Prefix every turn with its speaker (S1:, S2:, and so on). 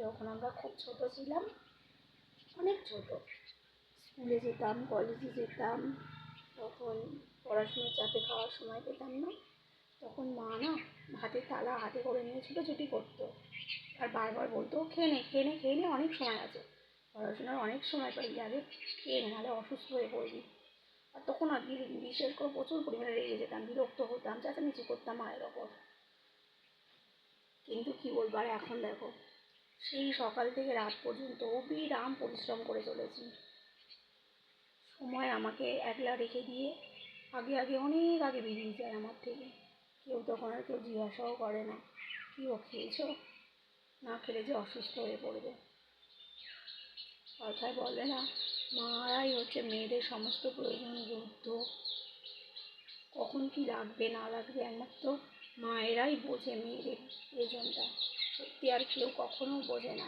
S1: যখন আমরা খুব ছোট ছিলাম, অনেক ছোট, স্কুলে যেতাম, কলেজে যেতাম, তখন পড়াশুনোর চাপে খাওয়ার সময় পেতাম না। তখন মা না ভাতের থালা হাতে করে নিয়ে ছুটোছুটি করতো, আর বারবার বলতো খেয়ে নে খেয়ে নে খেয়ে নে, অনেক সময় আছে, পড়াশোনার অনেক সময় পাই যাবে, খেয়ে নে, নাহলে অসুস্থ হয়ে পড়বি। আর তখন আর বিশেষ করে প্রচুর পরিমাণে রেগে যেতাম, বিরক্ত হতাম, চেঁচামেচি করতাম মায়ের ওপর। কিন্তু কী বলবো, আর এখন দেখো, সেই সকাল থেকে রাত পর্যন্ত অবিরাম পরিশ্রম করে চলেছি। সময় আমাকে একলা রেখে দিয়ে আগে আগে অনেক আগে বেরিয়ে যায় আমার থেকে। তখন আর কেউ জিজ্ঞাসাও করে না কী ও খেয়েছো, না খেলে যে অসুস্থ হয়ে পড়বে। কথায় বলে না, মারাই হচ্ছে মেয়েদের সমস্ত প্রয়োজন বুদ্ধ। কখন কি লাগবে না লাগবে একমাত্র মায়েরাই বোঝে মেয়েদের প্রয়োজনটা, সত্যি আর কেউ কখনো বোঝে না।